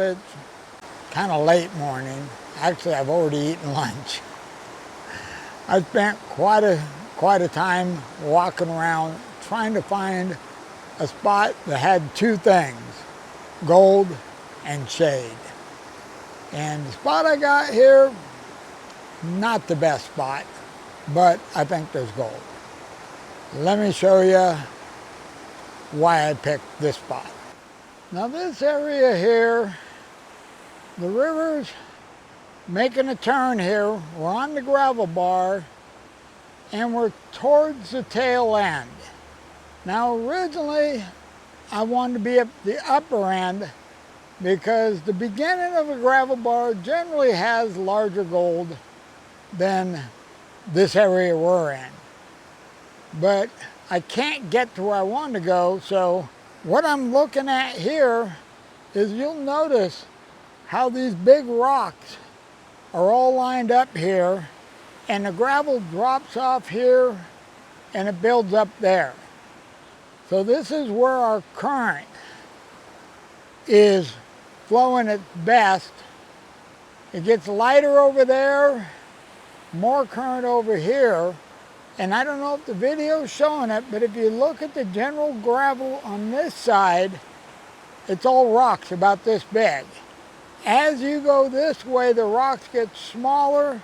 it's kind of late morning. Actually, I've already eaten lunch. I spent quite a time walking around trying to find a spot that had two things, gold and shade. And the spot I got here, not the best spot, but I think there's gold. Let me show you why I picked this spot. Now this area here, the river's making a turn here. We're on the gravel bar and we're towards the tail end. Now originally I wanted to be at the upper end because the beginning of a gravel bar generally has larger gold than this area we're in. But I can't get to where I want to go, so what I'm looking at here is you'll notice how these big rocks are all lined up here, and the gravel drops off here and it builds up there. So this is where our current is flowing its best. It gets lighter over there, more current over here, and I don't know if the video's showing it, but if you look at the general gravel on this side, it's all rocks about this big. As you go this way, the rocks get smaller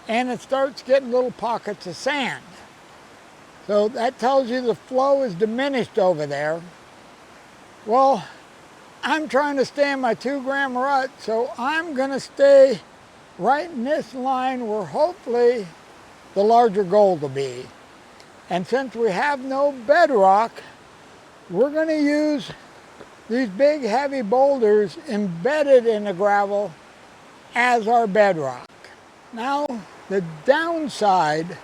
and it starts getting little pockets of sand. So that tells you the flow is diminished over there. Well, I'm trying to stay in my 2-gram rut, so I'm gonna stay right in this line where hopefully the larger gold will be. And since we have no bedrock, we're going to use these big heavy boulders embedded in the gravel as our bedrock. Now, the downside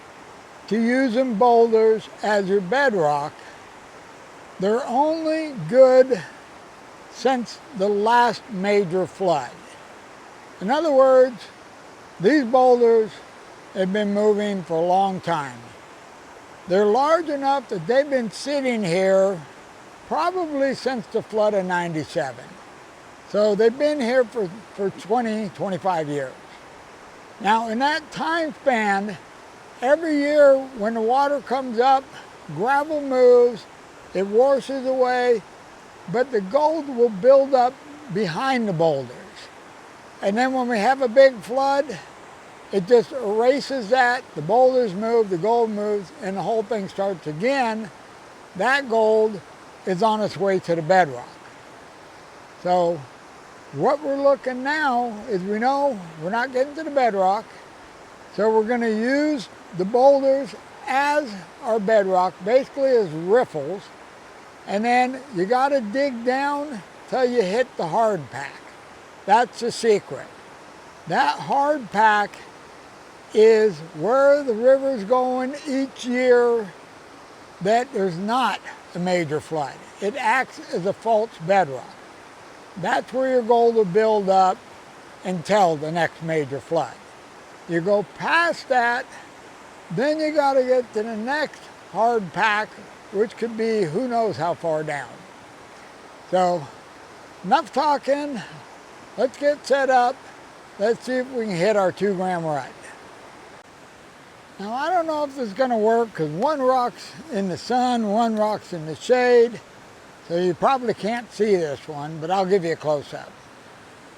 to using boulders as your bedrock, they're only good since the last major flood. In other words, these boulders have been moving for a long time. They're large enough that they've been sitting here probably since the flood of '97. So they've been here for 20, 25 years. Now in that time span, every year when the water comes up, gravel moves, it washes away, but the gold will build up behind the boulders. And then when we have a big flood, it just erases that, the boulders move, the gold moves, and the whole thing starts again. That gold is on its way to the bedrock. So what we're looking now is we know we're not getting to the bedrock, so we're going to use the boulders as our bedrock, basically as riffles, and then you got to dig down till you hit the hard pack. That's the secret. That hard pack is where the river's going each year that there's not a major flood. It acts as a false bedrock. That's where your gold will build up until the next major flood. You go past that, then you got to get to the next hard pack, which could be who knows how far down. So, enough talking. Let's get set up. Let's see if we can hit our 2-gram rut. Now I don't know if this is going to work because one rock's in the sun, one rock's in the shade. So you probably can't see this one, but I'll give you a close-up.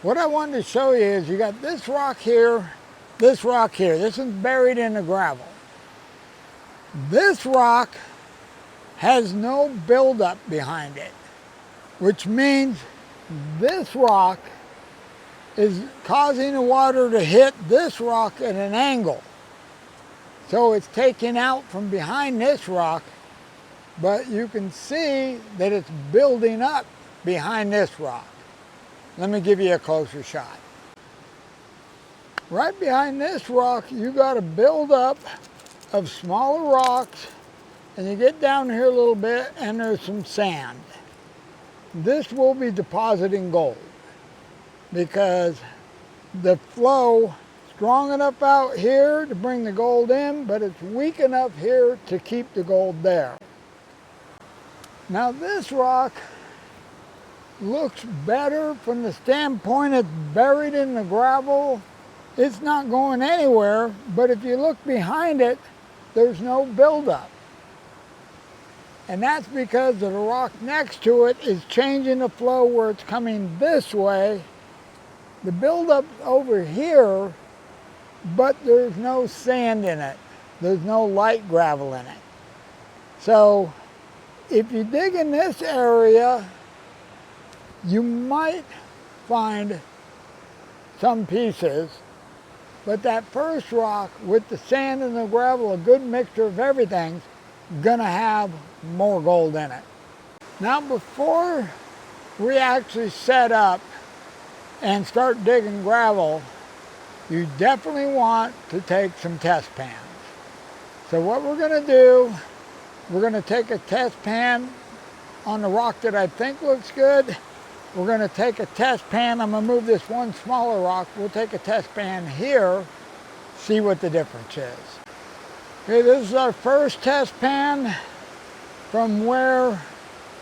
What I wanted to show you is you got this rock here, this rock here. This is buried in the gravel. This rock has no buildup behind it, which means this rock is causing the water to hit this rock at an angle. So it's taken out from behind this rock, but you can see that it's building up behind this rock. Let me give you a closer shot. Right behind this rock, you got a buildup of smaller rocks, and you get down here a little bit and there's some sand. This will be depositing gold because the flow strong enough out here to bring the gold in, but it's weak enough here to keep the gold there. Now this rock looks better from the standpoint it's buried in the gravel. It's not going anywhere, but if you look behind it, there's no buildup. And that's because the rock next to it is changing the flow where it's coming this way. The buildup's over here, but there's no sand in it. There's no light gravel in it. So if you dig in this area, you might find some pieces, but that first rock with the sand and the gravel, a good mixture of everything's gonna have more gold in it. Now before we actually set up and start digging gravel, you definitely want to take some test pans. So what we're gonna do, we're gonna take a test pan on the rock that I think looks good. We're gonna take a test pan, I'm gonna move this one smaller rock, we'll take a test pan here, see what the difference is. Okay, this is our first test pan from where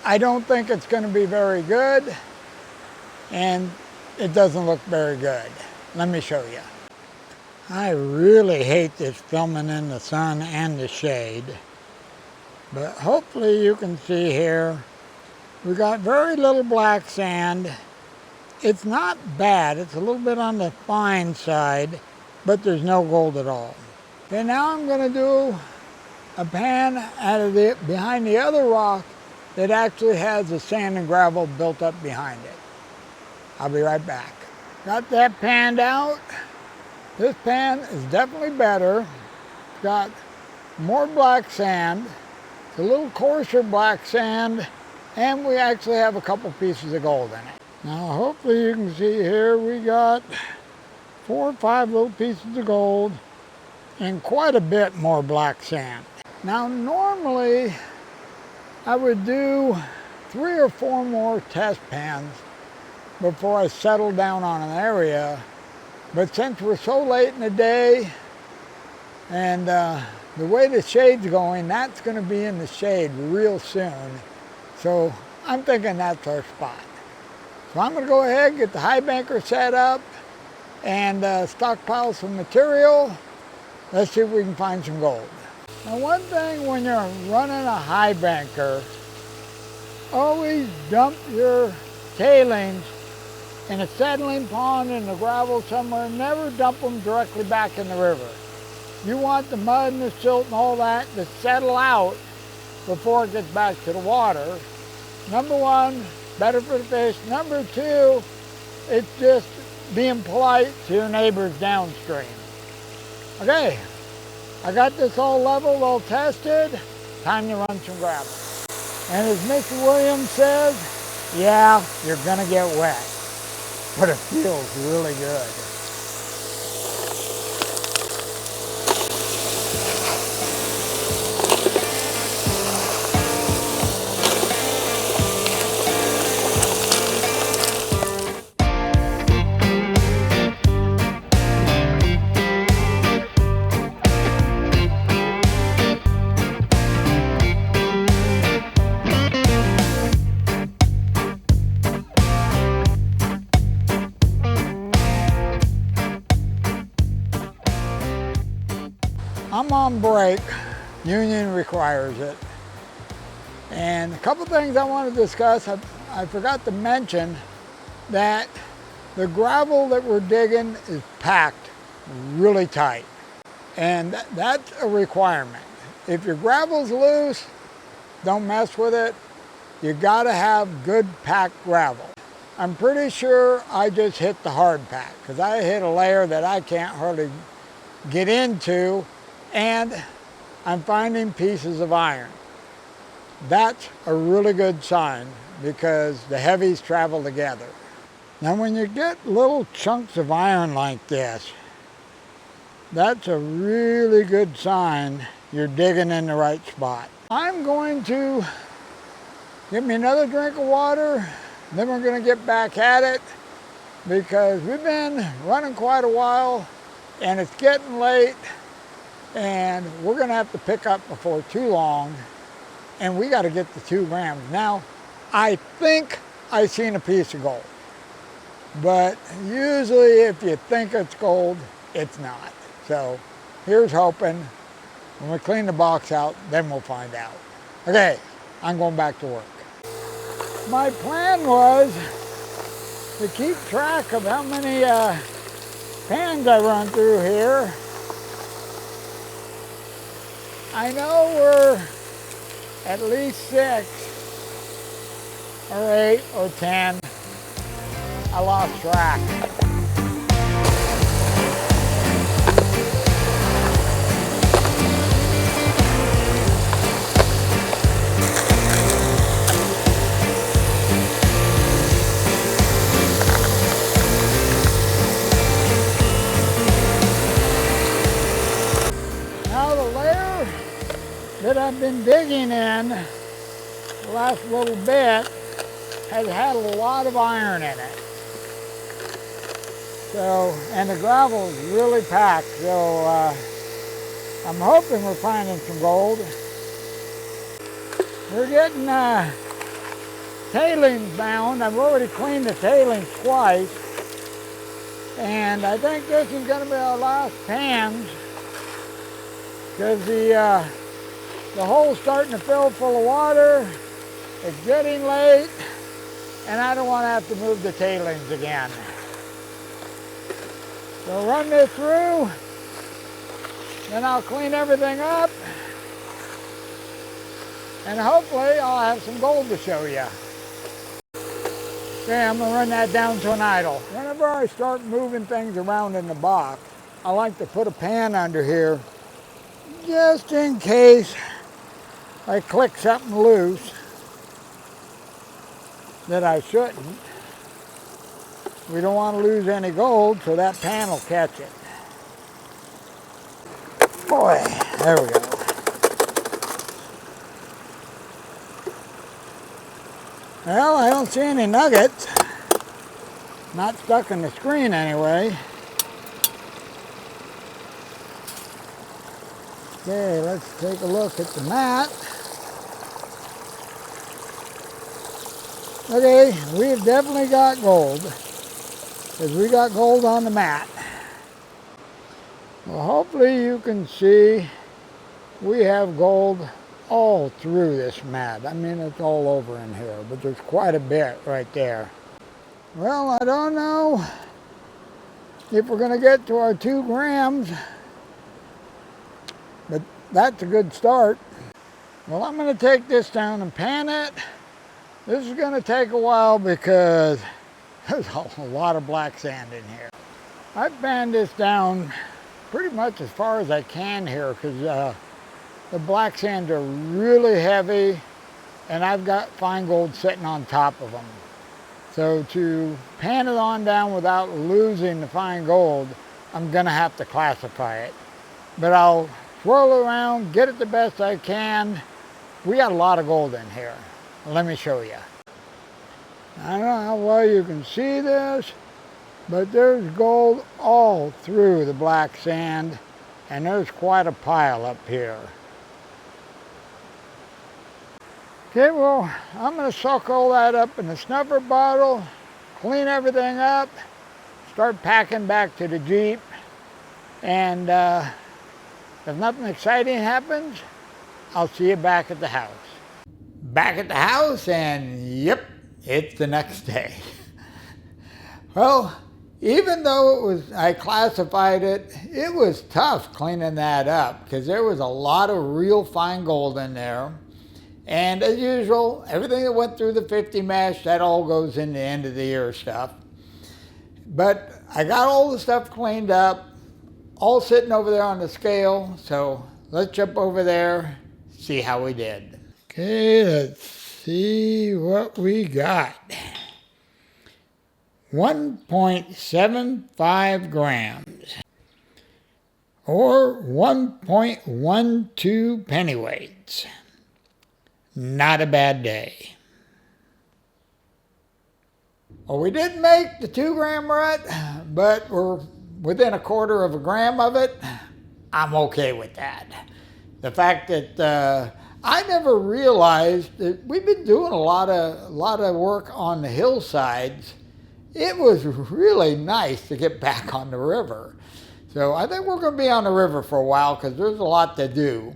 I don't think it's gonna be very good, and it doesn't look very good. Let me show you. I really hate this filming in the sun and the shade, but hopefully you can see here, we got very little black sand. It's not bad, it's a little bit on the fine side, but there's no gold at all. Okay, now I'm gonna do a pan out of behind the other rock that actually has the sand and gravel built up behind it. I'll be right back. Got that panned out. This pan is definitely better. It's got more black sand. It's a little coarser black sand, and we actually have a couple pieces of gold in it. Now hopefully you can see here we got 4 or 5 little pieces of gold and quite a bit more black sand. Now normally I would do 3 or 4 more test pans before I settle down on an area, but since we're so late in the day and the way the shade's going, that's going to be in the shade real soon. So I'm thinking that's our spot. So I'm going to go ahead and get the highbanker set up and stockpile some material. Let's see if we can find some gold. Now one thing when you're running a highbanker, always dump your tailings in a settling pond in the gravel somewhere. Never dump them directly back in the river. You want the mud and the silt and all that to settle out before it gets back to the water. Number one, better for the fish. Number two, it's just being polite to your neighbors downstream. Okay, I got this all leveled, all tested. Time to run some gravel. And as Mr. Williams says, yeah, you're gonna get wet, but it feels really good. I'm on break, union requires it. And a couple things I want to discuss. I forgot to mention that the gravel that we're digging is packed really tight. And that's a requirement. If your gravel's loose, don't mess with it. You gotta have good packed gravel. I'm pretty sure I just hit the hard pack because I hit a layer that I can't hardly get into, and I'm finding pieces of iron. That's a really good sign because the heavies travel together. Now when you get little chunks of iron like this, that's a really good sign you're digging in the right spot. I'm going to get me another drink of water, then we're going to get back at it because we've been running quite a while and it's getting late. And we're going to have to pick up before too long, and we got to get the 2 grams. Now, I think I seen a piece of gold. But usually if you think it's gold, it's not. So here's hoping. When we clean the box out, then we'll find out. Okay, I'm going back to work. My plan was to keep track of how many pans I run through here. I know we're at least 6 or 8 or 10. I lost track. Now the layer that I've been digging in the last little bit has had a lot of iron in it. So, and the gravel is really packed, so I'm hoping we're finding some gold. We're getting tailings bound. I've already cleaned the tailings twice, and I think this is going to be our last pans because the hole's starting to fill full of water. It's getting late, and I don't want to have to move the tailings again. So run this through, then I'll clean everything up, and hopefully I'll have some gold to show you. Okay, I'm gonna run that down to an idle. Whenever I start moving things around in the box, I like to put a pan under here, just in case I click something loose that I shouldn't. We don't want to lose any gold, so that pan will catch it. Boy, there we go. Well, I don't see any nuggets. Not stuck in the screen anyway. Okay, let's take a look at the mat. Okay, we've definitely got gold, because we got gold on the mat. Well, hopefully you can see we have gold all through this mat. I mean, it's all over in here, but there's quite a bit right there. Well, I don't know if we're going to get to our 2 grams, but that's a good start. Well, I'm going to take this down and pan it. This is going to take a while because there's a lot of black sand in here. I've panned this down pretty much as far as I can here because the black sands are really heavy and I've got fine gold sitting on top of them. So to pan it on down without losing the fine gold, I'm going to have to classify it. But I'll swirl around, get it the best I can. We got a lot of gold in here. Let me show you. I don't know how well you can see this, but there's gold all through the black sand, and there's quite a pile up here. Okay, well, I'm going to soak all that up in a snuffer bottle, clean everything up, start packing back to the Jeep, and if nothing exciting happens, I'll see you back at the house. Back at the house, and yep, it's the next day. Well, even though I classified it, it was tough cleaning that up because there was a lot of real fine gold in there. And as usual, everything that went through the 50 mesh, that all goes in the end of the year stuff. But I got all the stuff cleaned up, all sitting over there on the scale. So let's jump over there, see how we did. Okay, let's see what we got. 1.75 grams, or 1.12 pennyweights. Not a bad day. Well, we didn't make the 2 gram rut, but we're within 1/4 of a gram of it. I'm okay with that. The fact that I never realized that we've been doing a lot of work on the hillsides. It was really nice to get back on the river. So I think we're going to be on the river for a while because there's a lot to do.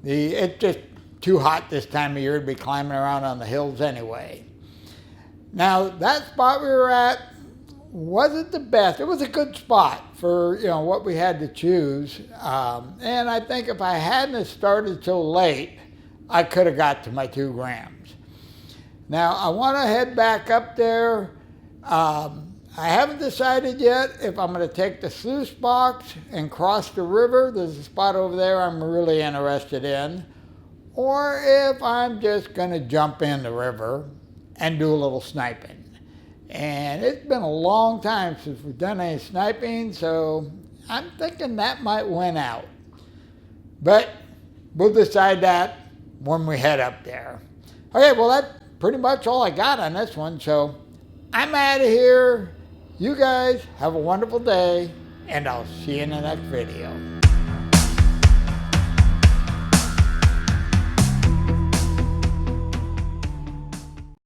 It's just too hot this time of year to be climbing around on the hills anyway. Now that spot we were at wasn't the best. It was a good spot for what we had to choose. And I think if I hadn't started till late, I could have got to my 2 grams. Now I want to head back up there. I haven't decided yet if I'm going to take the sluice box and cross the river. There's a spot over there I'm really interested in. Or if I'm just going to jump in the river and do a little sniping. And it's been a long time since we've done any sniping, so I'm thinking that might win out. But we'll decide that when we head up there. Okay, well that's pretty much all I got on this one, so I'm out of here. You guys have a wonderful day, and I'll see you in the next video.